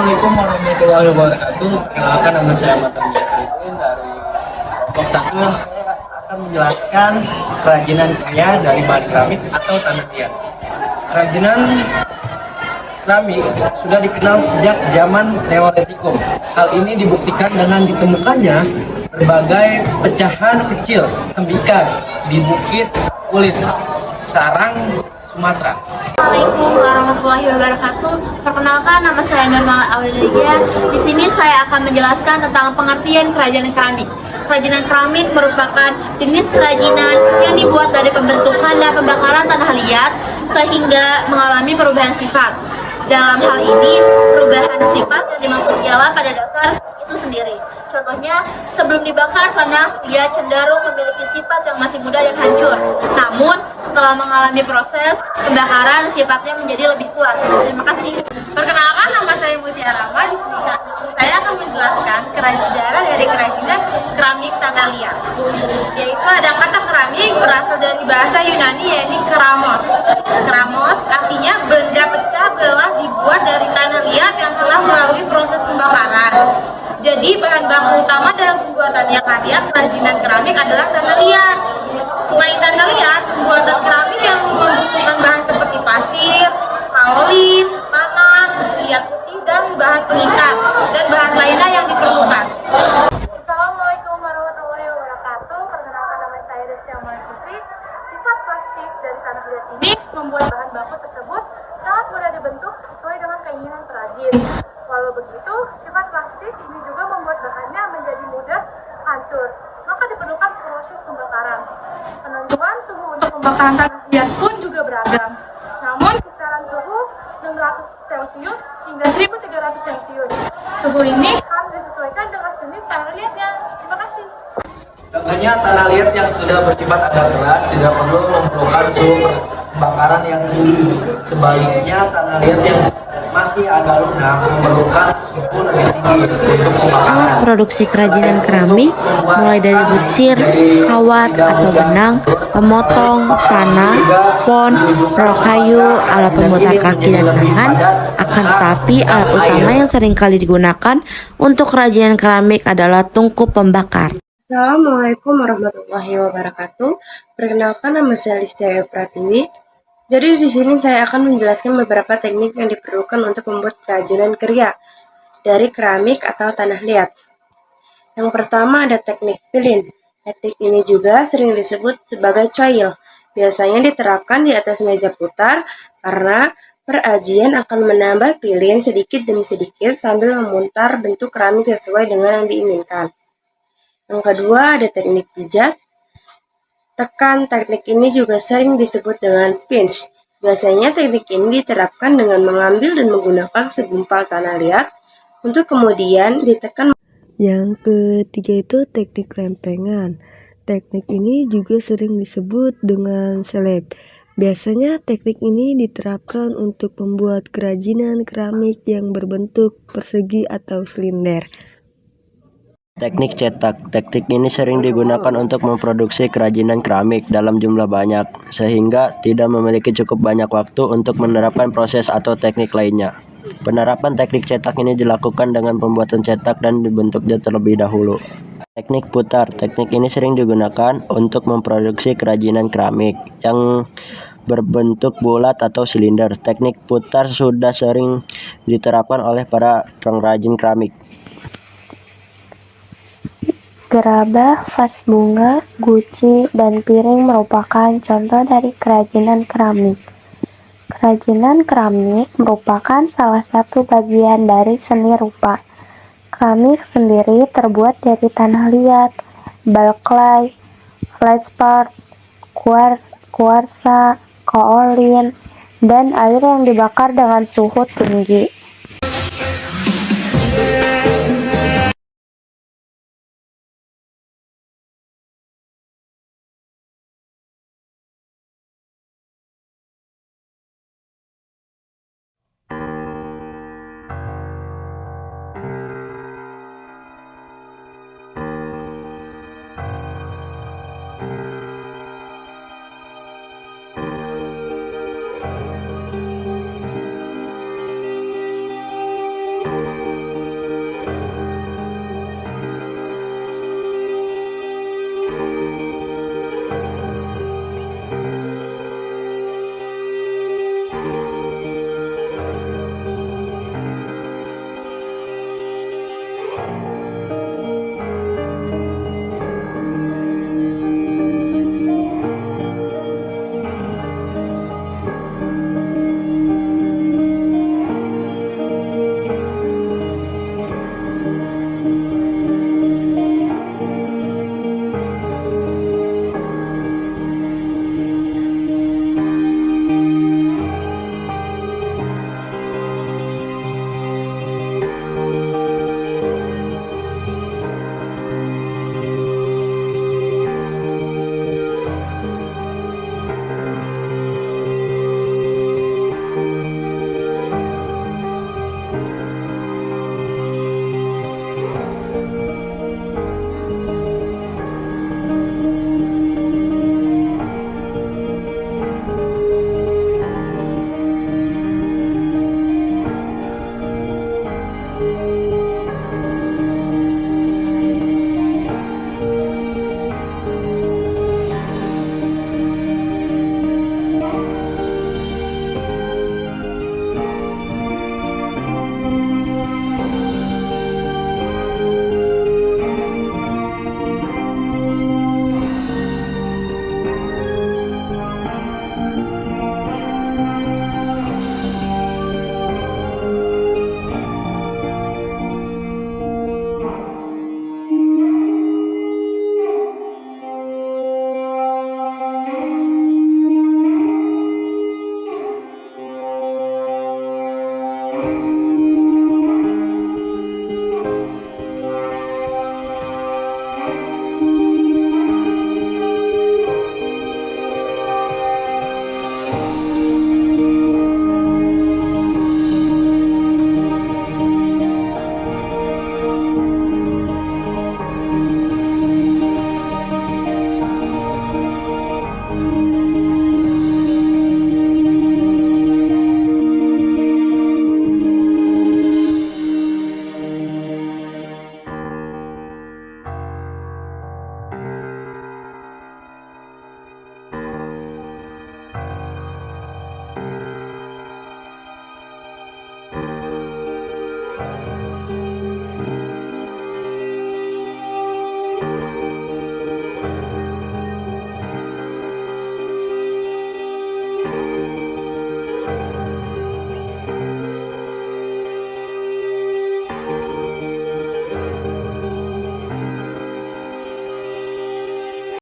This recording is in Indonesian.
Assalamualaikum warahmatullahi wabarakatuh. Perkenalkan, nama saya Matan Jafrudin dari kelompok 1. Saya akan menjelaskan kerajinan karya dari bahan keramik atau tanah liat. Kerajinan keramik sudah dikenal sejak zaman Neolitikum. Hal ini dibuktikan dengan ditemukannya berbagai pecahan kecil tembikar di Bukit Kulit, Sarang, Sumatera. Assalamualaikum warahmatullahi wabarakatuh. Perkenalkan, nama saya Nurmal Aulidia. Di sini saya akan menjelaskan tentang pengertian kerajinan keramik. Kerajinan keramik merupakan jenis kerajinan yang dibuat dari pembentukan dan pembakaran tanah liat sehingga mengalami perubahan sifat. Dalam hal ini, perubahan sifat yang dimaksud ialah pada dasar itu sendiri. Contohnya, sebelum dibakar, tanah liat cenderung memiliki sifat yang masih muda dan hancur. Namun, setelah mengalami proses pembakaran, sifatnya menjadi lebih kuat. Terima kasih. Perkenalkan, nama saya Mutiara Rama. Di sini saya akan menjelaskan kerajinan dari kerajinan keramik tanah liat. Yaitu ada kata keramik berasal dari bahasa Yunani, yaitu keramos. Keramos artinya benda pecah belah dibuat dari tanah liat yang telah melalui proses pembakaran. Jadi bahan baku utama dalam pembuatannya karya kerajinan keramik adalah tanah liat. Selain tanah liat, pembuatan keramik yang membutuhkan bahan seperti pasir, kaolin, tanah, liat putih, dan bahan pengikat, dan bahan lainnya yang diperlukan. Assalamualaikum warahmatullahi wabarakatuh. Perkenalkan, nama saya Desi Amal Putri. Sifat plastis dari tanah liat ini membuat bahan baku tersebut sangat mudah dibentuk sesuai dengan keinginan perajin. Walau begitu, sifat plastis ini juga membuat bahannya menjadi mudah hancur. Maka diperlukan proses pembakaran. Penentuan suhu untuk pembakaran tanah liat pun juga beragam. Namun, kisaran suhu 600 Celcius hingga 1300 Celcius. Suhu ini harus disesuaikan dengan jenis tanah liatnya. Terima kasih. Contohnya, tanah liat yang sudah bersifat agak keras tidak perlu memerlukan suhu pembakaran yang tinggi. Sebaliknya, tanah liat yang masih agak lunak memerlukan suhu lebih tinggi untuk pembakaran. Alat produksi kerajinan keramik mulai dari bucir, kawat atau benang, pemotong, tanah, spon, rol kayu, alat pemutar kaki dan tangan. Akan tetapi alat utama yang sering kali digunakan untuk kerajinan keramik adalah tungku pembakar. Assalamualaikum warahmatullahi wabarakatuh. Perkenalkan, nama saya Listia Pratiwi. Jadi di sini saya akan menjelaskan beberapa teknik yang diperlukan untuk membuat kerajinan karya dari keramik atau tanah liat. Yang pertama ada teknik pilin. Teknik ini juga sering disebut sebagai coil. Biasanya diterapkan di atas meja putar karena perajian akan menambah pilin sedikit demi sedikit sambil memutar bentuk keramik sesuai dengan yang diinginkan. Yang kedua ada teknik pijat. Tekan, teknik ini juga sering disebut dengan pinch. Biasanya teknik ini diterapkan dengan mengambil dan menggunakan segumpal tanah liat untuk kemudian ditekan. Yang ketiga itu teknik lempengan. Teknik ini juga sering disebut dengan seleb. Biasanya teknik ini diterapkan untuk membuat kerajinan keramik yang berbentuk persegi atau silinder. Teknik cetak. Teknik ini sering digunakan untuk memproduksi kerajinan keramik dalam jumlah banyak, sehingga tidak memiliki cukup banyak waktu untuk menerapkan proses atau teknik lainnya. Penerapan teknik cetak ini dilakukan dengan pembuatan cetak dan dibentuknya terlebih dahulu. Teknik putar. Teknik ini sering digunakan untuk memproduksi kerajinan keramik yang berbentuk bulat atau silinder. Teknik putar sudah sering diterapkan oleh para pengrajin keramik. Gerabah, vas bunga, guci, dan piring merupakan contoh dari kerajinan keramik. Kerajinan keramik merupakan salah satu bagian dari seni rupa. Keramik sendiri terbuat dari tanah liat, ball clay, feldspar, kuarsa, kaolin, dan air yang dibakar dengan suhu tinggi. Thank